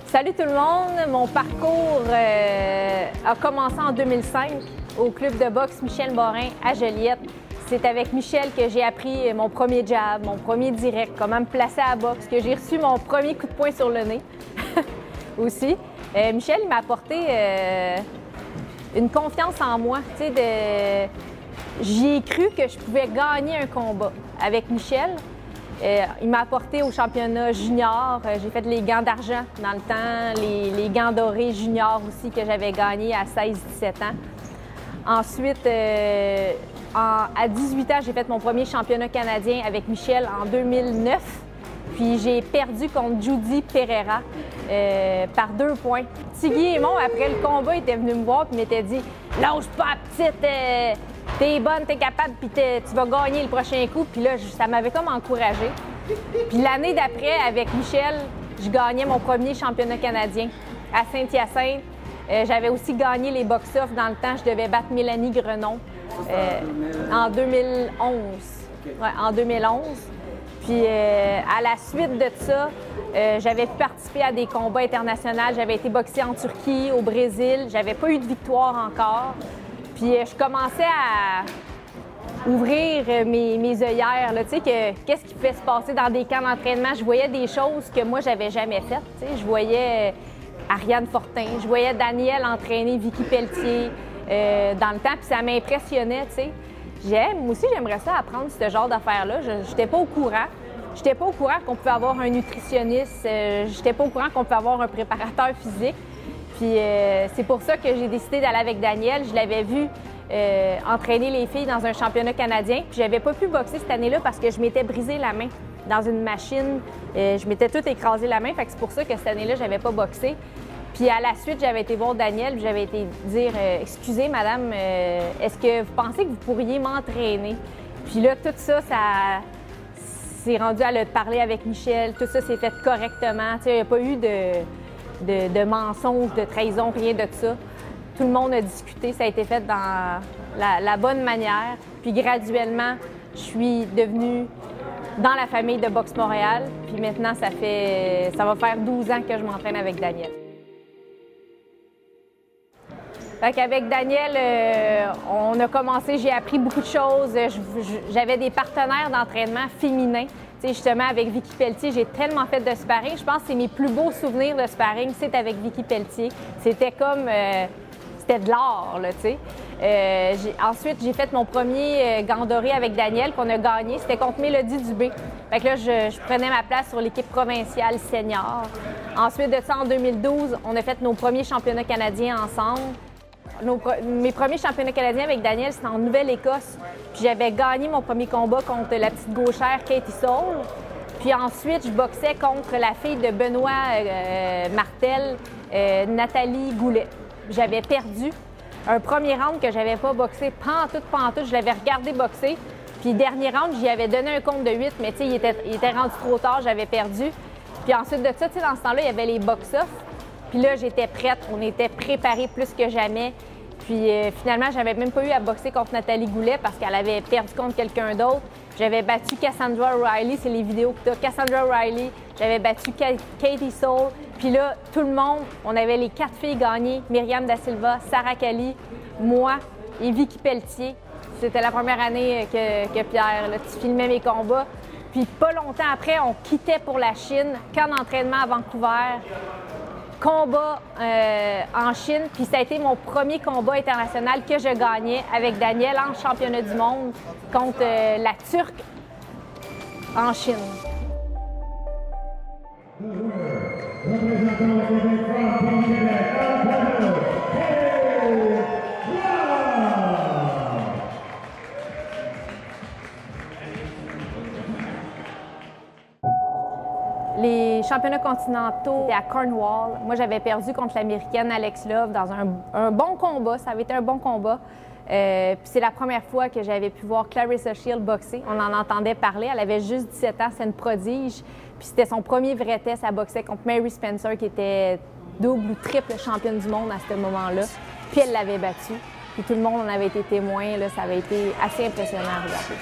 Salut tout le monde! Mon parcours a commencé en 2005 au club de boxe Michel Morin à Joliette. C'est avec Michel que j'ai appris mon premier jab, mon premier direct, comment me placer à la boxe, que j'ai reçu mon premier coup de poing sur le nez aussi. Michel, il m'a apporté une confiance en moi. J'y ai cru que je pouvais gagner un combat avec Michel. Il m'a apporté au championnat junior. J'ai fait les gants d'argent dans le temps, les gants dorés juniors aussi que j'avais gagnés à 16-17 ans. Ensuite, à 18 ans, j'ai fait mon premier championnat canadien avec Michel en 2009. Puis j'ai perdu contre Judy Pereira par 2 points. Tigui Aymon, après le combat, était venu me voir et m'était dit « Lâche pas, petite! T'es bonne, t'es capable, puis tu vas gagner le prochain coup. » Puis là, ça m'avait comme encouragée. Puis l'année d'après, avec Michel, je gagnais mon premier championnat canadien à Saint-Hyacinthe. J'avais aussi gagné les box-off dans le temps. Je devais battre Mélanie Grenon en 2011. Ouais, en 2011. Puis à la suite de ça, j'avais pu participer à des combats internationaux. J'avais été boxée en Turquie, au Brésil. J'avais pas eu de victoire encore. Puis je commençais à ouvrir mes œillères. Tu sais, qu'est-ce qui pouvait se passer dans des camps d'entraînement? Je voyais des choses que moi, j'avais jamais faites. Tu sais, je voyais Ariane Fortin, je voyais Daniel entraîner Vicky Pelletier dans le temps, puis ça m'impressionnait, tu sais. Moi aussi, j'aimerais ça apprendre ce genre d'affaires-là. Je n'étais pas au courant. Je n'étais pas au courant qu'on pouvait avoir un nutritionniste. Je n'étais pas au courant qu'on pouvait avoir un préparateur physique. Puis c'est pour ça que j'ai décidé d'aller avec Daniel. Je l'avais vu entraîner les filles dans un championnat canadien. Puis j'avais pas pu boxer cette année-là parce que je m'étais brisé la main dans une machine. Je m'étais tout écrasé la main. Fait que c'est pour ça que cette année-là, j'avais pas boxé. Puis à la suite, j'avais été voir Daniel, puis j'avais été dire « Excusez, madame, est-ce que vous pensez que vous pourriez m'entraîner? » Puis là, tout ça, s'est rendu à le parler avec Michel. Tout ça s'est fait correctement. Tu sais, il n'y a pas eu de mensonges, de trahison, rien de ça. Tout le monde a discuté. Ça a été fait dans la bonne manière. Puis graduellement, je suis devenue dans la famille de Boxe Montréal. Puis maintenant, ça va faire 12 ans que je m'entraîne avec Daniel. Fait qu'avec Daniel, on a commencé, j'ai appris beaucoup de choses. J'avais des partenaires d'entraînement féminins. Tu sais, justement, avec Vicky Pelletier, j'ai tellement fait de sparring. Je pense que c'est mes plus beaux souvenirs de sparring, c'est avec Vicky Pelletier. C'était comme... c'était de l'art, là, tu sais. Ensuite, j'ai fait mon premier gant doré avec Daniel qu'on a gagné. C'était contre Mélodie Dubé. Fait que là, je prenais ma place sur l'équipe provinciale senior. Ensuite de ça, en 2012, on a fait nos premiers championnats canadiens ensemble. Mes premiers championnats canadiens avec Daniel, c'était en Nouvelle-Écosse. Puis j'avais gagné mon premier combat contre la petite gauchère Katie Soul. Puis ensuite, je boxais contre la fille de Benoît Martel, Nathalie Goulet. J'avais perdu un premier round que j'avais pas boxé pantoute. Je l'avais regardé boxer. Puis dernier round, j'y avais donné un compte de 8, mais tu sais, il était rendu trop tard, j'avais perdu. Puis ensuite de ça, tu sais, dans ce temps-là, il y avait les box-off. Puis là, j'étais prête, on était préparés plus que jamais. Puis finalement, j'avais même pas eu à boxer contre Nathalie Goulet parce qu'elle avait perdu contre quelqu'un d'autre. J'avais battu Cassandra Riley, c'est les vidéos que tu as. Cassandra Riley, j'avais battu Katie Soul. Puis là, tout le monde, on avait les 4 filles gagnées. Myriam Da Silva, Sarah Kali, moi et Vicky Pelletier. C'était la première année que Pierre, là, tu filmais mes combats. Puis pas longtemps après, on quittait pour la Chine, camp d'entraînement à Vancouver. Combat en Chine, puis ça a été mon premier combat international que je gagnais avec Daniel en championnat du monde contre la Turque en Chine. Les championnats continentaux à Cornwall, moi j'avais perdu contre l'Américaine Alex Love dans un bon combat, ça avait été un bon combat. Puis c'est la première fois que j'avais pu voir Clarissa Shield boxer. On en entendait parler, elle avait juste 17 ans, c'est une prodige. Puis c'était son premier vrai test, elle boxait contre Mary Spencer qui était double ou triple championne du monde à ce moment-là. Puis elle l'avait battue. Puis tout le monde en avait été témoin, là, ça avait été assez impressionnant à regarder.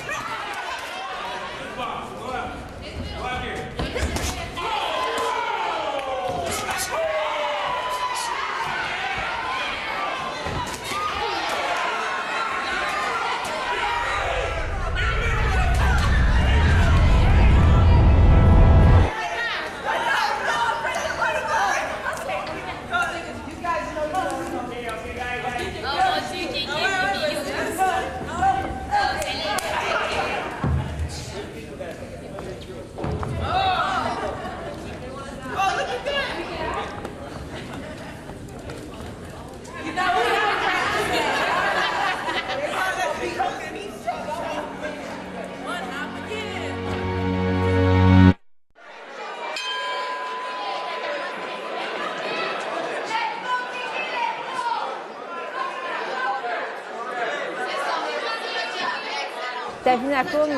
Tavinacum,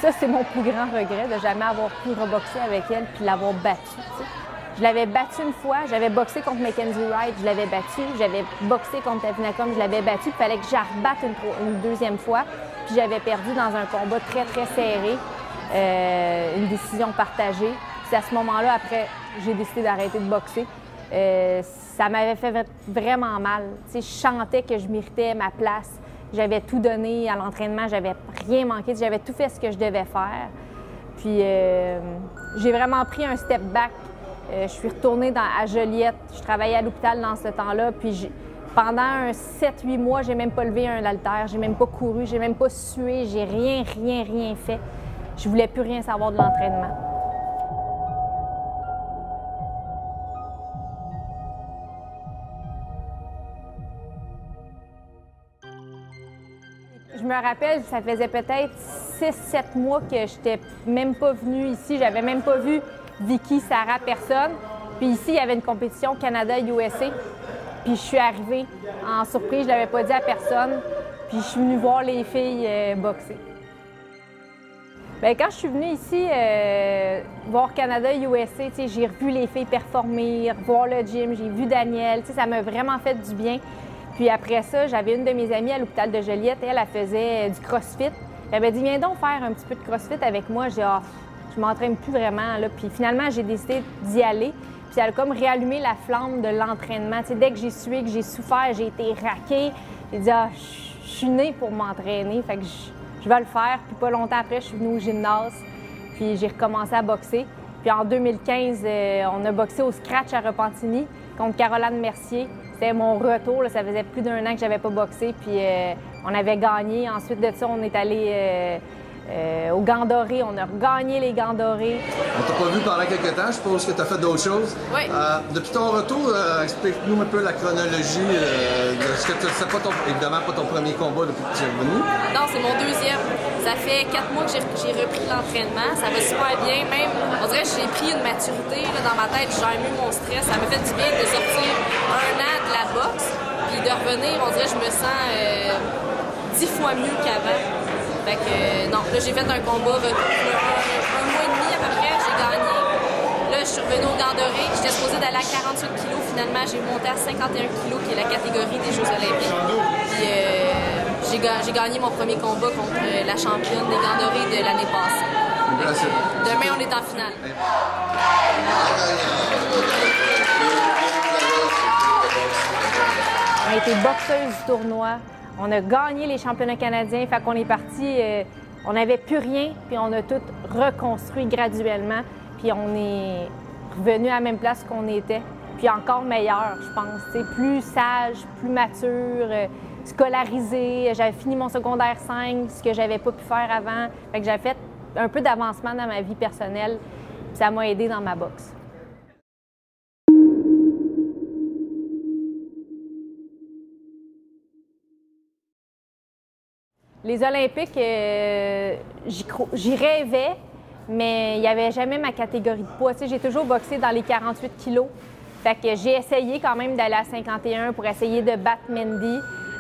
ça, c'est mon plus grand regret de jamais avoir pu reboxer avec elle puis l'avoir battue. Tu sais. Je l'avais battue une fois, j'avais boxé contre Mackenzie Wright, je l'avais battue, j'avais boxé contre Tavinacum, je l'avais battue, il fallait que j'arbatte une deuxième fois, puis j'avais perdu dans un combat très, très serré, une décision partagée. Puis à ce moment-là, après, j'ai décidé d'arrêter de boxer. Ça m'avait fait vraiment mal. Tu sais, je sentais que je méritais ma place. J'avais tout donné à l'entraînement, j'avais rien manqué, j'avais tout fait ce que je devais faire. Puis j'ai vraiment pris un step back. Je suis retournée à Joliette. Je travaillais à l'hôpital dans ce temps-là. Puis pendant 7-8 mois, j'ai même pas levé un haltère, j'ai même pas couru, j'ai même pas sué, j'ai rien fait. Je voulais plus rien savoir de l'entraînement. Je me rappelle, ça faisait peut-être 6-7 mois que je n'étais même pas venue ici. J'avais même pas vu Vicky, Sarah, personne. Puis ici, il y avait une compétition Canada-USA. Puis je suis arrivée en surprise, je ne l'avais pas dit à personne. Puis je suis venue voir les filles boxer. Bien, quand je suis venue ici voir Canada-USA, j'ai revu les filles performer, voir le gym, j'ai vu Danielle. Ça m'a vraiment fait du bien. Puis après ça, j'avais une de mes amies à l'hôpital de Joliette, elle faisait du crossfit. Elle m'avait dit, viens donc faire un petit peu de crossfit avec moi. J'ai dit, ah, je m'entraîne plus vraiment. Là. Puis finalement, j'ai décidé d'y aller. Puis elle a comme réallumé la flamme de l'entraînement. Dès que j'ai sué, que j'ai souffert, j'ai été raquée. J'ai dit, ah, je suis née pour m'entraîner. Fait que je vais le faire. Puis pas longtemps après, je suis venue au gymnase. Puis j'ai recommencé à boxer. Puis en 2015, on a boxé au scratch à Repentigny contre Caroline Mercier. C'était mon retour, là. Ça faisait plus d'1 an que j'avais pas boxé, puis on avait gagné. Ensuite de ça, on est allé au Gants dorés. On a regagné les Gants dorés. On t'a pas vu pendant quelques temps, je suppose que tu as fait d'autres choses. Oui. Depuis ton retour, explique-nous un peu la chronologie de ce que c'est pas évidemment pas ton premier combat depuis que tu es revenu. Non, c'est mon deuxième. Ça fait 4 mois que j'ai repris l'entraînement. Ça va super bien. Même, on dirait que j'ai pris une maturité là, dans ma tête. Je gère mieux mon stress. Ça m'a fait du bien de sortir 1 an de la boxe. Puis de revenir, on dirait que je me sens 10 fois mieux qu'avant. Fait que, non, là, j'ai fait un combat un mois et demi à peu près. J'ai gagné. Là, je suis revenue au Gants dorés. J'étais supposée d'aller à 48 kilos. Finalement, j'ai monté à 51 kilos, qui est la catégorie des Jeux olympiques. Puis, j'ai gagné mon premier combat contre la championne des Gants dorés de l'année passée. Demain, on est en finale. On a été boxeuse du tournoi. On a gagné les championnats canadiens. Fait qu'on est parti, on n'avait plus rien, puis on a tout reconstruit graduellement. Puis on est revenu à la même place qu'on était. Puis encore meilleur, je pense. T'sais, plus sage, plus mature, scolarisé. J'avais fini mon secondaire 5, ce que j'avais pas pu faire avant. Fait que j'avais fait un peu d'avancement dans ma vie personnelle. Puis ça m'a aidé dans ma boxe. Les Olympiques, j'y rêvais, mais il n'y avait jamais ma catégorie de poids. J'ai toujours boxé dans les 48 kilos. Fait que j'ai essayé quand même d'aller à 51 pour essayer de battre Mandy,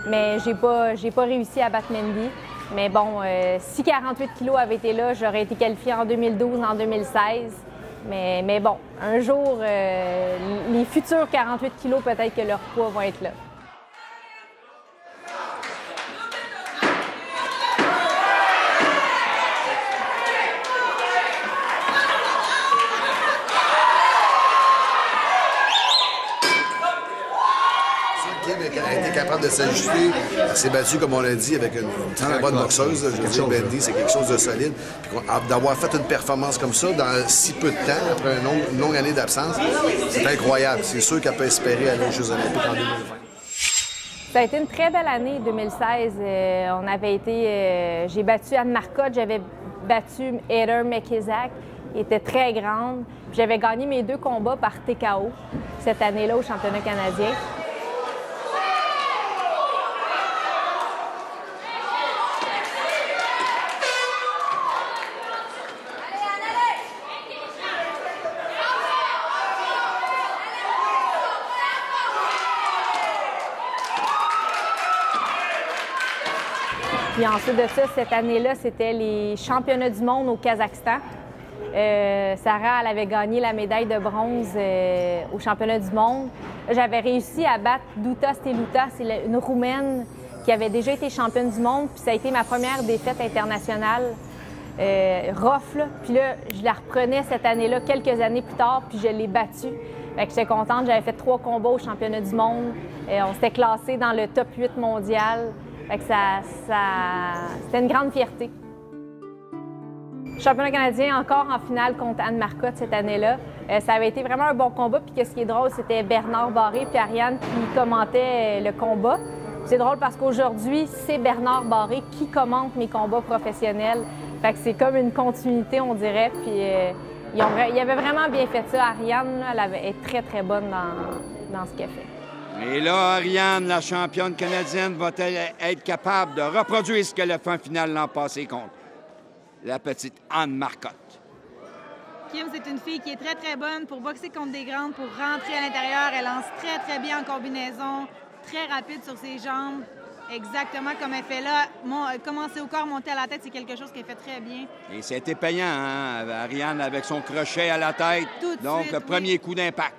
mais j'ai pas réussi à battre Mandy. Mais bon, si 48 kilos avaient été là, j'aurais été qualifiée en 2012, en 2016. Mais bon, un jour, les futurs 48 kilos, peut-être que leur poids vont être là. Elle a été capable de s'ajuster. Elle s'est battue, comme on l'a dit, avec une très bonne boxeuse. Je veux dire, Mandy, c'est quelque chose de solide. Puis d'avoir fait une performance comme ça dans si peu de temps, après une longue année d'absence, c'est incroyable. C'est sûr qu'elle peut espérer aller aux Jeux olympiques en 2020. Ça a été une très belle année, 2016. On avait été... j'ai battu Anne Marcotte, j'avais battu Heather McIsaac, qui était très grande. J'avais gagné mes 2 combats par TKO cette année-là au championnat canadien. Puis ensuite de ça, cette année-là, c'était les championnats du monde au Kazakhstan. Sarah, elle avait gagné la médaille de bronze au championnat du monde. J'avais réussi à battre Duta Steluta, c'est une Roumaine qui avait déjà été championne du monde. Puis ça a été ma première défaite internationale. Rough, là. Puis là, je la reprenais cette année-là, quelques années plus tard, puis je l'ai battue. Fait que j'étais contente, j'avais fait 3 combats au championnat du monde. On s'était classé dans le top 8 mondial. Fait que c'était une grande fierté. Championnat canadien encore en finale contre Anne Marcotte cette année-là. Ça avait été vraiment un bon combat. Puis ce qui est drôle, c'était Bernard Barré puis Ariane qui commentaient le combat. C'est drôle parce qu'aujourd'hui, c'est Bernard Barré qui commente mes combats professionnels. Fait que c'est comme une continuité, on dirait. Puis il avait vraiment bien fait ça. Ariane, là, elle est très, très bonne dans ce qu'elle fait. Et là, Ariane, la championne canadienne, va-t-elle être capable de reproduire ce qu'elle a fait en finale l'an passé contre la petite Anne Marcotte? Kim, c'est une fille qui est très, très bonne pour boxer contre des grandes, pour rentrer à l'intérieur. Elle lance très, très bien en combinaison, très rapide sur ses jambes. Exactement comme elle fait là. Commencer au corps, monter à la tête, c'est quelque chose qu'elle fait très bien. Et c'était payant, hein, Ariane, avec son crochet à la tête. Donc, le premier coup d'impact.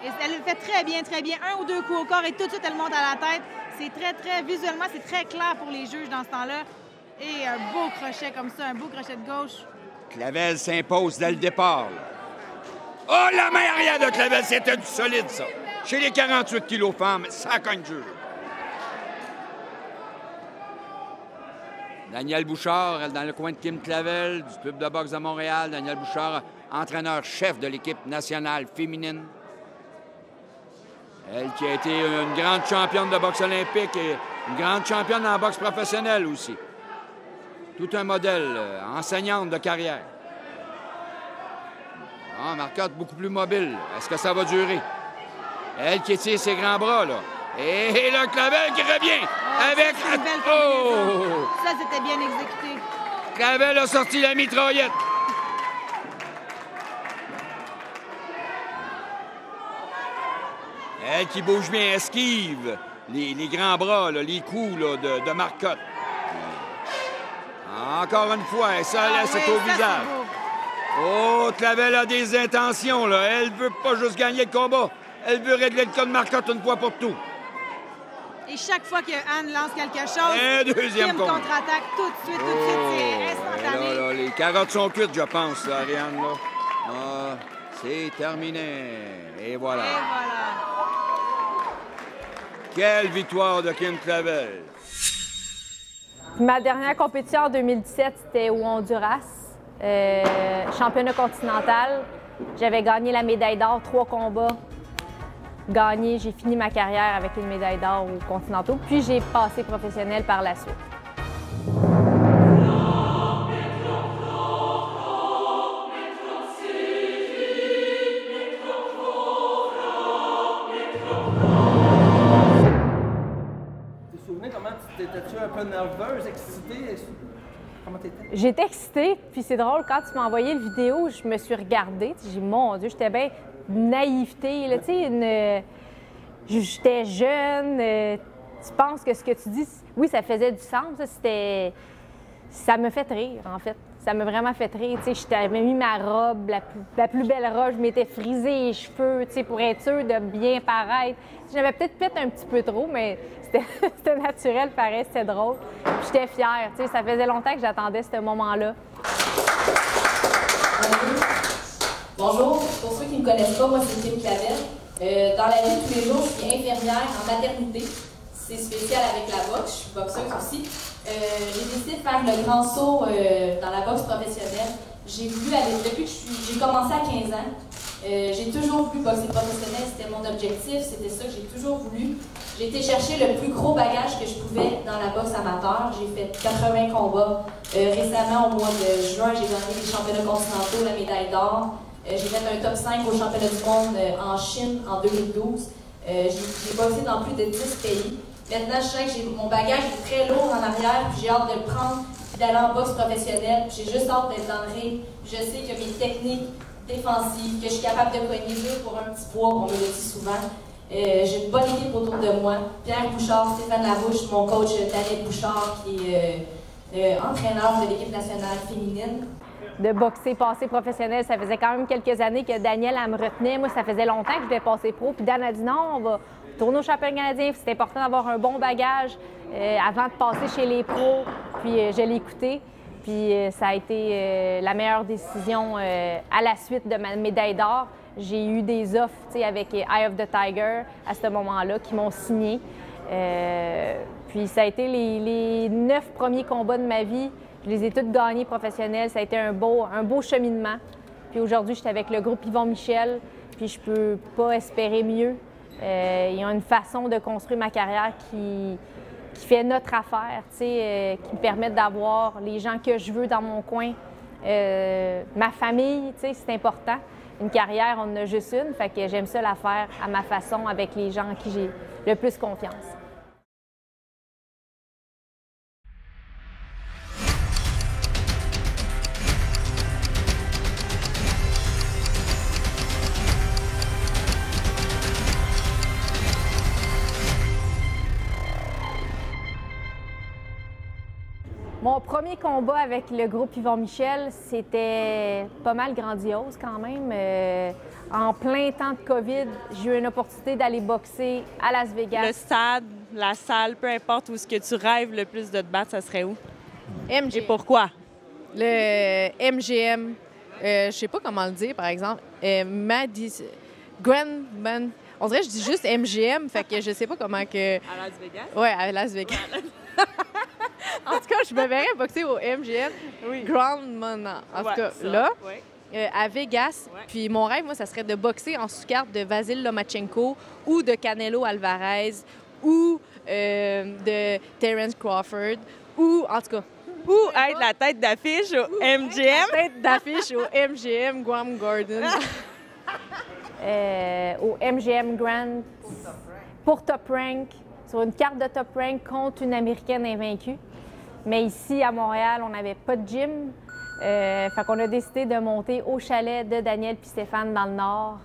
Et elle le fait très bien, très bien. 1 ou 2 coups au corps et tout de suite, elle monte à la tête. C'est très, très, visuellement, c'est très clair pour les juges dans ce temps-là. Et un beau crochet comme ça, un beau crochet de gauche. Clavel s'impose dès le départ. Oh, la main arrière de Clavel, c'était du solide, ça. Chez les 48 kilos femmes, ça cogne dur. Daniel Bouchard, elle, dans le coin de Kim Clavel, du club de boxe de Montréal. Daniel Bouchard, entraîneur-chef de l'équipe nationale féminine. Elle qui a été une grande championne de boxe olympique et une grande championne en boxe professionnelle aussi. Tout un modèle, enseignante de carrière. Ah, Marcotte, beaucoup plus mobile. Est-ce que ça va durer? Elle qui étire ses grands bras, là. Et le Clavel qui revient avec... Une belle combinaison. Ça, c'était bien exécuté. Clavel a sorti la mitraillette. Elle qui bouge bien, esquive les grands bras, là, les coups là, de Marcotte. Encore une fois, ça laisse au visage. Oh, Clavel a des intentions, là. Elle veut pas juste gagner le combat. Elle veut régler le cas de Marcotte une fois pour tout. Et chaque fois que Anne lance quelque chose, deuxième Kim contre-attaque tout de suite, c'est instantané. Là, les carottes sont cuites, je pense, là, Ariane. Là. Ah, c'est terminé. Et voilà. Quelle victoire de Kim Clavel. Ma dernière compétition en 2017, c'était au Honduras, championnat continental. J'avais gagné la médaille d'or, 3 combats. Gagné, j'ai fini ma carrière avec une médaille d'or aux continentaux, puis j'ai passé professionnel par la suite. Tu te souvenais comment tu étais-tu un peu nerveuse, excitée? Comment t'étais? J'étais excitée, puis c'est drôle, quand tu m'as envoyé la vidéo, je me suis regardée, j'ai dit, mon Dieu, j'étais bien naïveté, là, tu sais, j'étais jeune, tu penses que ce que tu dis, oui, ça faisait du sens, ça me fait rire, en fait. Ça m'a vraiment fait rire, tu sais, j'avais mis ma robe, la plus belle robe, je m'étais frisé les cheveux, tu sais, pour être sûre de bien paraître. J'avais peut-être fait un petit peu trop, mais c'était naturel, pareil, c'était drôle. J'étais fière, tu sais, ça faisait longtemps que j'attendais ce moment-là. Bonjour, pour ceux qui ne me connaissent pas, moi c'est Kim Clavel. Dans la vie de tous les jours, je suis infirmière en maternité. C'est spécial avec la boxe, je suis boxeuse aussi. J'ai décidé de faire le grand saut dans la boxe professionnelle. J'ai voulu aller, depuis que j'ai commencé à 15 ans, j'ai toujours voulu boxer professionnel, c'était mon objectif, c'était ça que j'ai toujours voulu. J'ai été chercher le plus gros bagage que je pouvais dans la boxe amateur. J'ai fait 80 combats. Récemment, au mois de juin, j'ai gagné les championnats continentaux, la médaille d'or. J'ai fait un top 5 au championnat du monde en Chine en 2012. J'ai boxé dans plus de 10 pays. Maintenant, je sais que mon bagage est très lourd en arrière, puis j'ai hâte de le prendre et d'aller en boxe professionnelle. J'ai juste hâte d'être dans le ring. Je sais que mes techniques défensives, que je suis capable de cogner dur pour un petit poids, on me le dit souvent. J'ai une bonne équipe autour de moi. Pierre Bouchard, Stéphane Larouche, mon coach Daniel Bouchard, qui est entraîneur de l'équipe nationale féminine. De boxer, passer professionnel, ça faisait quand même quelques années que Daniel, elle me retenait. Moi, ça faisait longtemps que je devais passer pro. Puis Dan a dit non, on va tourner au championnat canadien. C'est important d'avoir un bon bagage avant de passer chez les pros. Puis je l'ai écouté. Puis ça a été la meilleure décision à la suite de ma médaille d'or. J'ai eu des offres avec Eye of the Tiger à ce moment-là qui m'ont signé. Puis ça a été les 9 premiers combats de ma vie. Je les ai tous gagnés professionnels. Ça a été un beau cheminement. Puis aujourd'hui, je suis avec le groupe Yvon Michel. Puis je peux pas espérer mieux. Ils ont une façon de construire ma carrière qui fait notre affaire, qui me permet d'avoir les gens que je veux dans mon coin. Ma famille, c'est important. Une carrière, on en a juste une. Fait que j'aime ça la faire à ma façon avec les gens en qui j'ai le plus confiance. Mon premier combat avec le groupe Yvon Michel, c'était pas mal grandiose quand même. En plein temps de COVID, j'ai eu une opportunité d'aller boxer à Las Vegas. Le stade, la salle, peu importe où est-ce que tu rêves le plus de te battre, ça serait où? MGM. Et pourquoi? Le MGM, je sais pas comment le dire, par exemple. Grandman. On dirait que je dis juste MGM, fait que je sais pas comment que... À Las Vegas? Ouais, à Las Vegas. En tout cas, je me verrais boxer au MGM. Oui. Grandman. En tout cas, ça, là, ouais. à Vegas. Ouais. Puis mon rêve, moi, ça serait de boxer en sous-carte de Vasil Lomachenko ou de Canelo Alvarez ou de Terence Crawford ou, en tout cas... Ou être la tête d'affiche au MGM? Tête d'affiche au MGM Guam Gordon. Au MGM Grand pour Top Rank, sur une carte de Top Rank contre une Américaine invaincue. Mais ici, à Montréal, on n'avait pas de gym. Fait qu'on a décidé de monter au chalet de Daniel puis Stéphane dans le Nord.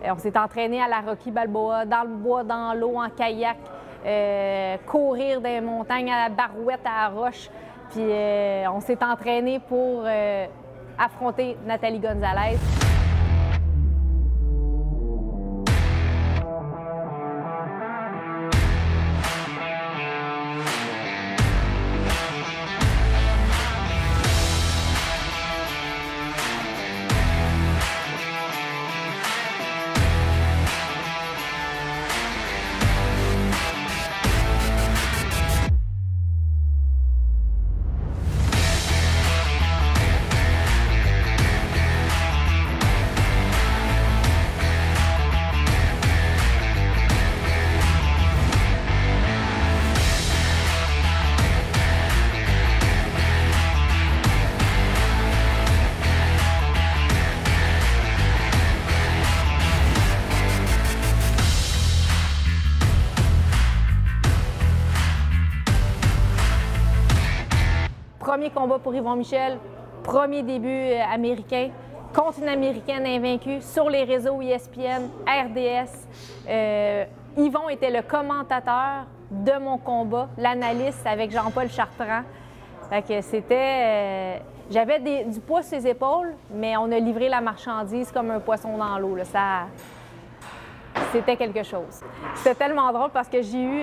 On s'est entraîné à la Rocky Balboa, dans le bois, dans l'eau, en kayak, courir dans les montagnes à la barouette, à la roche. Puis on s'est entraîné pour affronter Nathalie Gonzalez. Premier combat pour Yvon Michel, premier début américain contre une Américaine invaincue sur les réseaux ESPN, RDS. Yvon était le commentateur de mon combat, l'analyste avec Jean-Paul Chartrand. Fait que c'était... j'avais du poids sur les épaules, mais on a livré la marchandise comme un poisson dans l'eau. C'était quelque chose. C'était tellement drôle parce que j'ai eu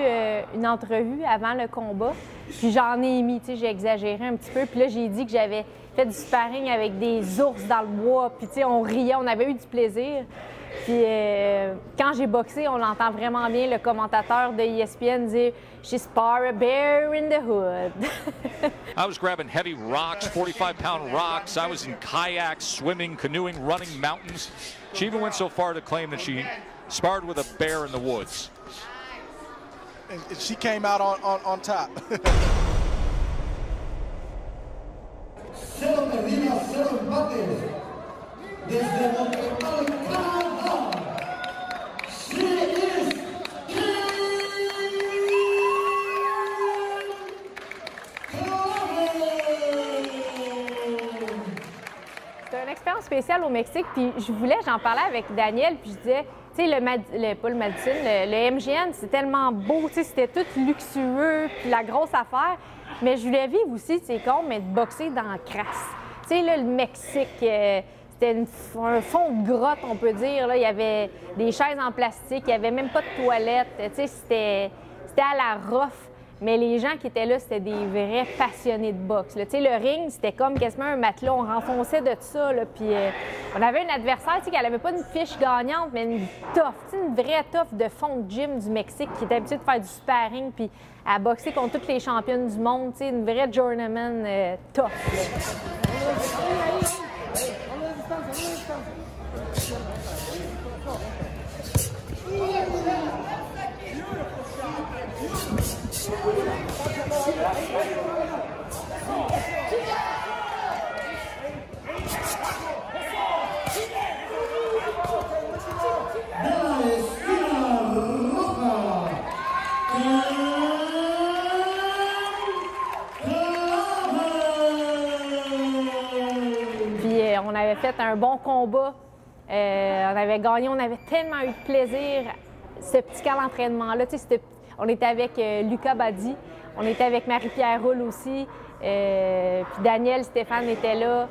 une entrevue avant le combat, puis j'en ai mis, j'ai exagéré un petit peu, puis là, j'ai dit que j'avais fait du sparring avec des ours dans le bois, puis on riait, on avait eu du plaisir. Puis quand j'ai boxé, on entend vraiment bien le commentateur de ESPN dire « She spar a bear in the hood ». I was grabbing heavy rocks, 45-pound rocks. I was in kayaks, swimming, canoeing, running mountains. She even went so far to claim that she sparred with a bear in the woods. And she came out on top. C'était une expérience spéciale au Mexique, puis j'en parlais avec Daniel, puis je disais, Tu sais, pas le Madison, le MGM, c'est tellement beau, tu sais, c'était tout luxueux, puis la grosse affaire. Mais je voulais vivre aussi, c'est con, mais de boxer dans la crasse. Tu sais, là, le Mexique, c'était un fond de grotte, on peut dire. Là. Il y avait des chaises en plastique, il n'y avait même pas de toilettes. Tu sais, c'était à la rough. Mais les gens qui étaient là, c'était des vrais passionnés de boxe. Tu sais, le ring, c'était comme quasiment un matelas. On renfonçait de tout ça. Là, puis on avait un adversaire, tu sais, qui n'avait pas une fiche gagnante, mais une tough, tu sais, une vraie tough de fond de gym du Mexique qui était habituée de faire du sparring puis à boxer contre toutes les championnes du monde. Tu sais, une vraie journeyman tough. Puis on avait fait un bon combat. On avait gagné, on avait tellement eu de plaisir. Ce petit camp d'entraînement-là, tu sais, on était avec Lucas Badi, on était avec Marie-Pierre Roule aussi, puis Daniel Stéphane était là,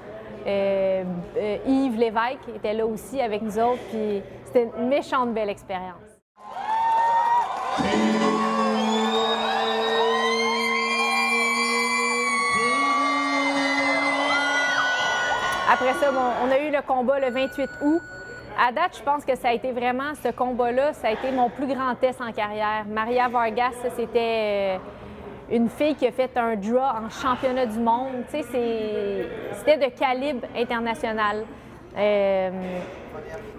Yves Lévesque était là aussi avec nous autres, puis c'était une méchante belle expérience. Après ça, bon, on a eu le combat le 28 août. À date, je pense que ça a été vraiment, ce combat-là, ça a été mon plus grand test en carrière. Maria Vargas, c'était une fille qui a fait un draw en championnat du monde. Tu sais, c'était de calibre international.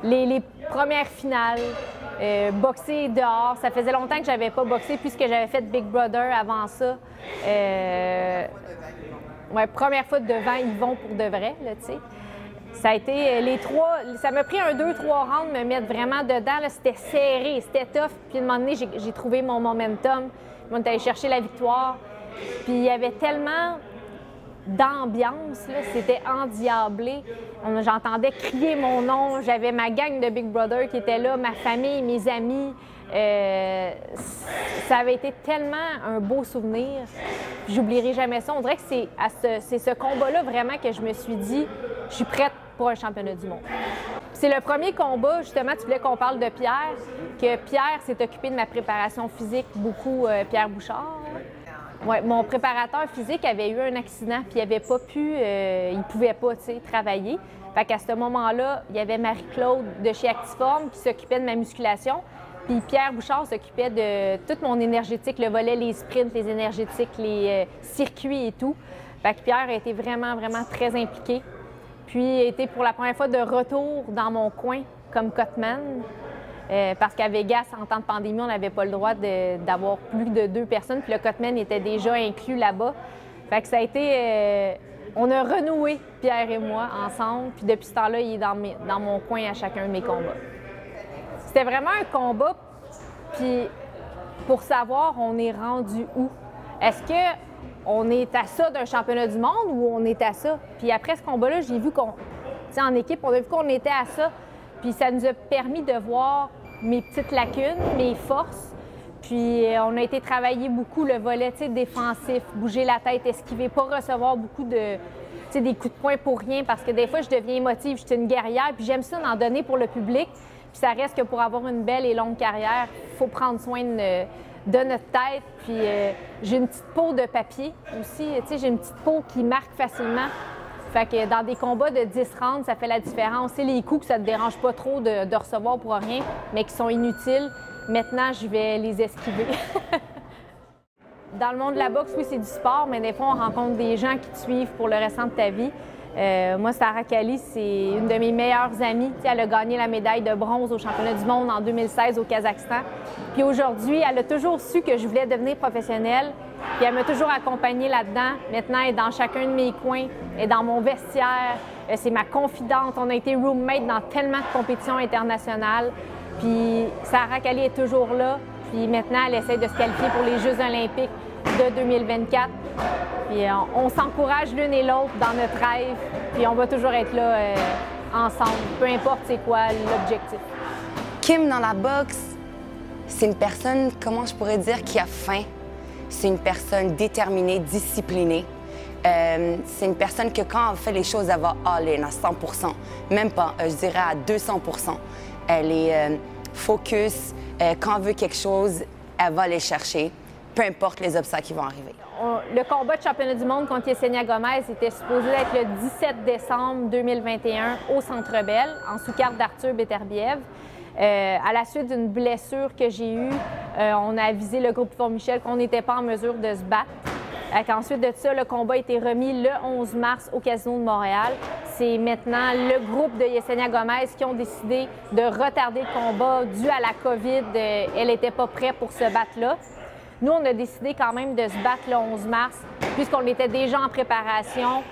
Les premières finales, boxer dehors, ça faisait longtemps que j'avais pas boxé puisque j'avais fait Big Brother avant ça. Ouais, première fois devant Yvon pour de vrai, là, tu sais. Ça a été les trois, ça m'a pris un 2-3 rounds de me mettre vraiment dedans. C'était serré, c'était tough. Puis à un moment donné, j'ai trouvé mon momentum. On est allé chercher la victoire. Puis il y avait tellement d'ambiance, c'était endiablé. J'entendais crier mon nom. J'avais ma gang de Big Brother qui était là, ma famille, mes amis. Ça avait été tellement un beau souvenir. J'oublierai jamais ça. On dirait que c'est ce combat-là vraiment que je me suis dit, je suis prête pour un championnat du monde. C'est le premier combat, justement, tu voulais qu'on parle de Pierre, que Pierre s'est occupé de ma préparation physique beaucoup, Pierre Bouchard. Ouais, mon préparateur physique avait eu un accident, puis il n'avait pas pu, il pouvait pas, tu sais, travailler. Fait qu'à ce moment-là, il y avait Marie-Claude de chez Actiform qui s'occupait de ma musculation. Puis Pierre Bouchard s'occupait de toute mon énergétique, le volet, les sprints, les énergétiques, les circuits et tout. Fait que Pierre a été vraiment, vraiment très impliqué. Puis il a été pour la première fois de retour dans mon coin comme cutman. Parce qu'à Vegas, en temps de pandémie, on n'avait pas le droit d'avoir plus de 2 personnes. Puis le cutman était déjà inclus là-bas. Fait que ça a été... on a renoué, Pierre et moi, ensemble. Puis depuis ce temps-là, il est dans mon coin à chacun de mes combats. C'était vraiment un combat, puis pour savoir on est rendu où. Est-ce qu'on est à ça d'un championnat du monde ou on est à ça? Puis après ce combat-là, j'ai vu qu'on, en équipe, on a vu qu'on était à ça. Puis ça nous a permis de voir mes petites lacunes, mes forces. Puis on a été travailler beaucoup le volet défensif, bouger la tête, esquiver, pas recevoir beaucoup de... des coups de poing pour rien, parce que des fois, je deviens émotive, je suis une guerrière, puis j'aime ça d'en donner pour le public. Puis ça reste que pour avoir une belle et longue carrière, il faut prendre soin de notre tête. Puis j'ai une petite peau de papier aussi. Tu sais, j'ai une petite peau qui marque facilement. Fait que dans des combats de 10 rounds, ça fait la différence. C'est les coups que ça ne te dérange pas trop de recevoir pour rien, mais qui sont inutiles. Maintenant, je vais les esquiver. Dans le monde de la boxe, oui, c'est du sport, mais des fois, on rencontre des gens qui te suivent pour le restant de ta vie. Moi, Sarah Kali, c'est une de mes meilleures amies. T'sais, elle a gagné la médaille de bronze au championnat du monde en 2016 au Kazakhstan. Puis aujourd'hui, elle a toujours su que je voulais devenir professionnelle. Puis elle m'a toujours accompagnée là-dedans. Maintenant, elle est dans chacun de mes coins. Elle est dans mon vestiaire. C'est ma confidente. On a été roommate dans tellement de compétitions internationales. Puis Sarah Kali est toujours là. Puis maintenant, elle essaie de se qualifier pour les Jeux olympiques de 2024. Puis on s'encourage l'une et l'autre dans notre rêve. Puis on va toujours être là ensemble, peu importe c'est quoi l'objectif. Kim, dans la boxe, c'est une personne, comment je pourrais dire, qui a faim. C'est une personne déterminée, disciplinée. C'est une personne que quand elle fait les choses, elle va all-in à 100%. Même pas, je dirais à 200%. Elle est focus. Quand elle veut quelque chose, elle va aller chercher, peu importe les obstacles qui vont arriver. Le combat de championnat du monde contre Yesenia Gomez était supposé être le 17 décembre 2021 au Centre Bell, en sous-carte d'Arthur Beterbiev. À la suite d'une blessure que j'ai eue, on a avisé le groupe Yvon Michel qu'on n'était pas en mesure de se battre. Ensuite de ça, le combat a été remis le 11 mars au Casino de Montréal. C'est maintenant le groupe de Yesenia Gomez qui ont décidé de retarder le combat dû à la COVID. Elle n'était pas prête pour se battre là. Nous, on a décidé quand même de se battre le 11 mars, puisqu'on était déjà en préparation,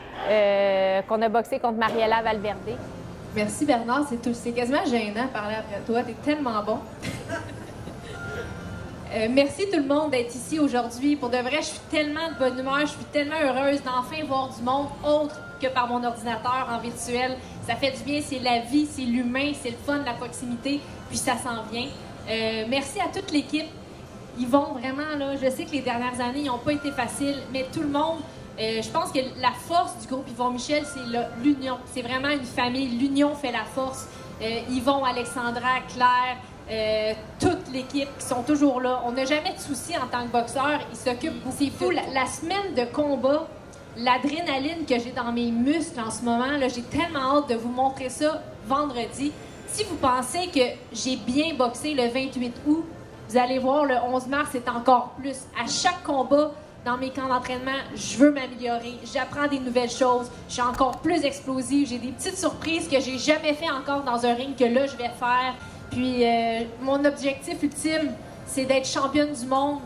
qu'on a boxé contre Mariela Valverde. Merci Bernard, c'est quasiment gênant de parler après toi, t'es tellement bon. Merci tout le monde d'être ici aujourd'hui. Pour de vrai, je suis tellement de bonne humeur, je suis tellement heureuse d'enfin voir du monde autre que par mon ordinateur en virtuel. Ça fait du bien, c'est la vie, c'est l'humain, c'est le fun, la proximité, puis ça s'en vient. Merci à toute l'équipe. Ils vont vraiment, là, je sais que les dernières années, ils n'ont pas été faciles, mais tout le monde, je pense que la force du groupe Yvon Michel, c'est l'union. C'est vraiment une famille. L'union fait la force. Yvon, Alexandra, Claire, toute l'équipe qui sont toujours là. On n'a jamais de soucis en tant que boxeur. Ils s'occupent beaucoup. C'est fou. La semaine de combat, l'adrénaline que j'ai dans mes muscles en ce moment, j'ai tellement hâte de vous montrer ça vendredi. Si vous pensez que j'ai bien boxé le 28 août, vous allez voir, le 11 mars, c'est encore plus. À chaque combat, dans mes camps d'entraînement, je veux m'améliorer. J'apprends des nouvelles choses. Je suis encore plus explosive. J'ai des petites surprises que j'ai jamais fait encore dans un ring que là, je vais faire. Puis, mon objectif ultime, c'est d'être championne du monde.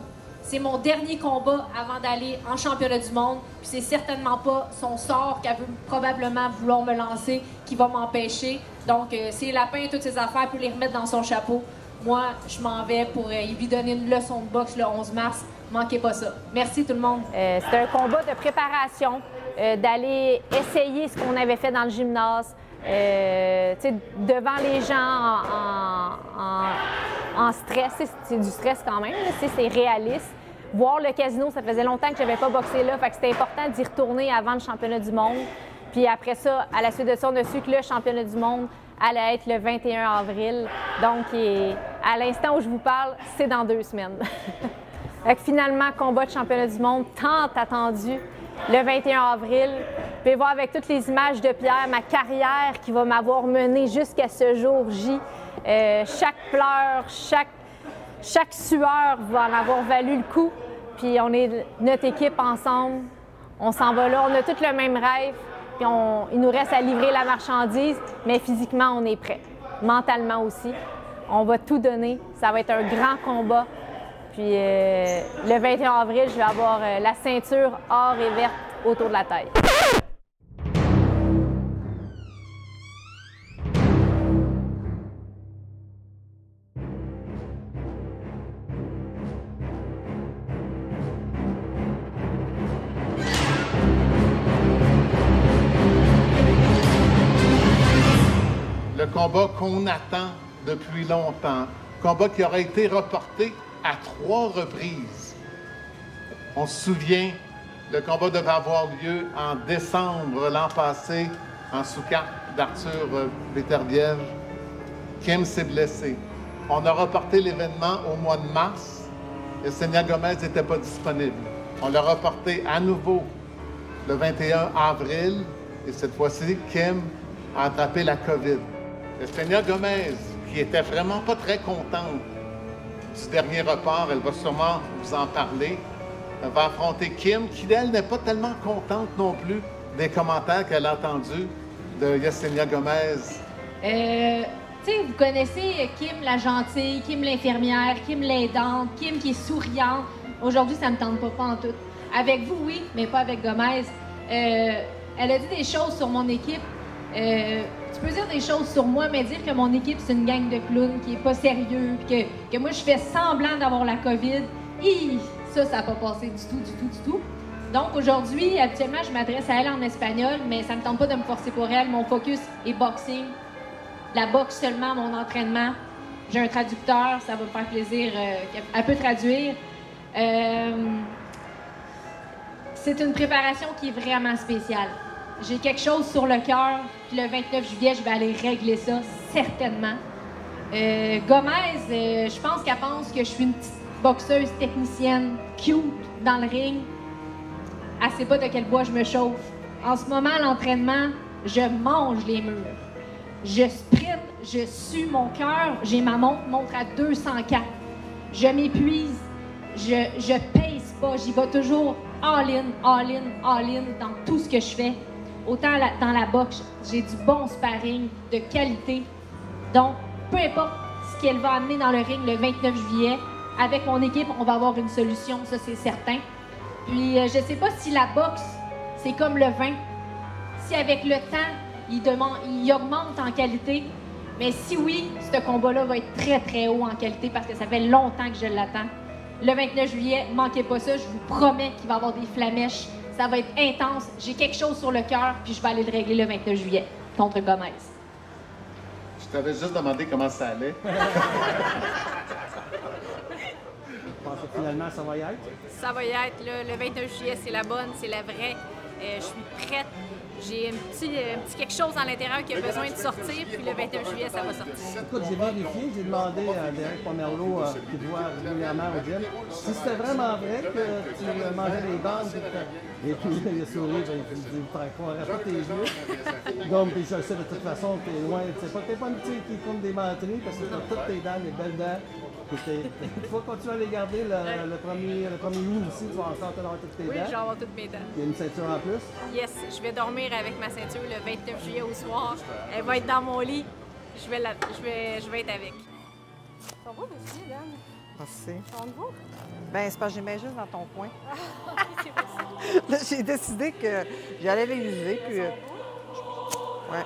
C'est mon dernier combat avant d'aller en championnat du monde. Puis, c'est certainement pas son sort qu'elle veut probablement vouloir me lancer qui va m'empêcher. Donc, c'est Lapin et toutes ses affaires pour les remettre dans son chapeau. Moi, je m'en vais pour lui donner une leçon de boxe le 11 mars. Manquez pas ça. Merci tout le monde. C'était un combat de préparation, d'aller essayer ce qu'on avait fait dans le gymnase, devant les gens en stress. C'est du stress quand même, c'est réaliste. Voir le casino, ça faisait longtemps que je n'avais pas boxé là, fait que c'était important d'y retourner avant le championnat du monde. Puis après ça, à la suite de ça, on a su que le championnat du monde allait être le 21 avril. Donc, à l'instant où je vous parle, c'est dans 2 semaines. Fait que finalement, combat de championnat du monde tant attendu le 21 avril. Vous pouvez voir avec toutes les images de Pierre ma carrière qui va m'avoir mené jusqu'à ce jour J. Chaque pleur, chaque sueur va en avoir valu le coup. Puis on est notre équipe ensemble. On s'en va là. On a tous le même rêve. Puis il nous reste à livrer la marchandise, mais physiquement, on est prêt. Mentalement aussi. On va tout donner. Ça va être un grand combat. Puis le 21 avril, je vais avoir la ceinture or et verte autour de la taille. Le combat qu'on attend depuis longtemps, combat qui aurait été reporté à 3 reprises. On se souvient, le combat devait avoir lieu en décembre l'an passé, en sous-carte d'Arthur Beterbiev. Kim s'est blessé. On a reporté l'événement au mois de mars. Yesenia Gomez n'était pas disponible. On l'a reporté à nouveau le 21 avril. Et cette fois-ci, Kim a attrapé la COVID. Yesenia Gomez, qui était vraiment pas très contente du dernier report, elle va sûrement vous en parler. Elle va affronter Kim, qui, elle, n'est pas tellement contente non plus des commentaires qu'elle a entendus de Yesenia Gomez. Tu sais, vous connaissez Kim la gentille, Kim l'infirmière, Kim l'aidante, Kim qui est souriante. Aujourd'hui, ça me tente pas en tout. Avec vous, oui, mais pas avec Gomez. Elle a dit des choses sur mon équipe. Tu peux dire des choses sur moi, mais dire que mon équipe, c'est une gang de clowns qui est pas sérieux, que moi, je fais semblant d'avoir la COVID. Ça n'a pas passé du tout. Donc, aujourd'hui, habituellement, je m'adresse à elle en espagnol, mais ça ne me tente pas de me forcer pour elle. Mon focus est boxing. La boxe seulement, mon entraînement. J'ai un traducteur, ça va me faire plaisir. Elle peut traduire. C'est une préparation qui est vraiment spéciale. J'ai quelque chose sur le cœur, puis le 29 juillet, je vais aller régler ça, certainement. Gomez, je pense qu'elle pense que je suis une petite boxeuse technicienne, cute, dans le ring. Elle sait pas de quel bois je me chauffe. En ce moment, à l'entraînement, je mange les murs. Je sprint, je sue mon cœur, j'ai ma montre à 204. Je m'épuise, je pèse pas, j'y vais toujours all-in, all-in, all-in dans tout ce que je fais. Autant dans la boxe, j'ai du bon sparring, de qualité. Donc, peu importe ce qu'elle va amener dans le ring le 29 juillet, avec mon équipe, on va avoir une solution, ça c'est certain. Puis, je sais pas si la boxe, c'est comme le vin. Si avec le temps, il augmente en qualité, mais si oui, ce combat-là va être très, très haut en qualité parce que ça fait longtemps que je l'attends. Le 29 juillet, manquez pas ça, je vous promets qu'il va y avoir des flamèches. Ça va être intense. J'ai quelque chose sur le cœur, puis je vais aller le régler le 29 juillet contre Gomez. Je t'avais juste demandé comment ça allait. Je pense que finalement, ça va y être. Ça va y être. Là, le 29 juillet, c'est la bonne, c'est la vraie. Je suis prête. J'ai un petit quelque chose dans l'intérieur qui a besoin de sortir, puis le 29 juillet, ça va sortir. Écoute, j'ai vérifié, j'ai demandé à Derek Pomerleau, qui doit régulièrement au gym, si c'était vraiment vrai que tu mangeais des bandes. Et puis, il a souri, il dit, tu ne croirais pas tes yeux. Donc, puis je sais de toute façon, tu es loin. T'es pas une petite qui compte des menteries parce que tu as toutes tes dents, les belles dents. Il faut continuer à les garder le premier août aussi, tu vas encore avoir toutes tes dents. Oui, je vais avoir toutes mes dents. Il y a une ceinture en plus. Yes, je vais dormir avec ma ceinture le 29 juillet au soir. Elle va être dans mon lit. Je vais être avec. Ils sont beaux les filles, Dan. Merci. Ils sont beaux? Ben, c'est parce que j'aimais juste dans ton coin. C'est possible. Là, j'ai décidé que j'allais les user, puis... ouais.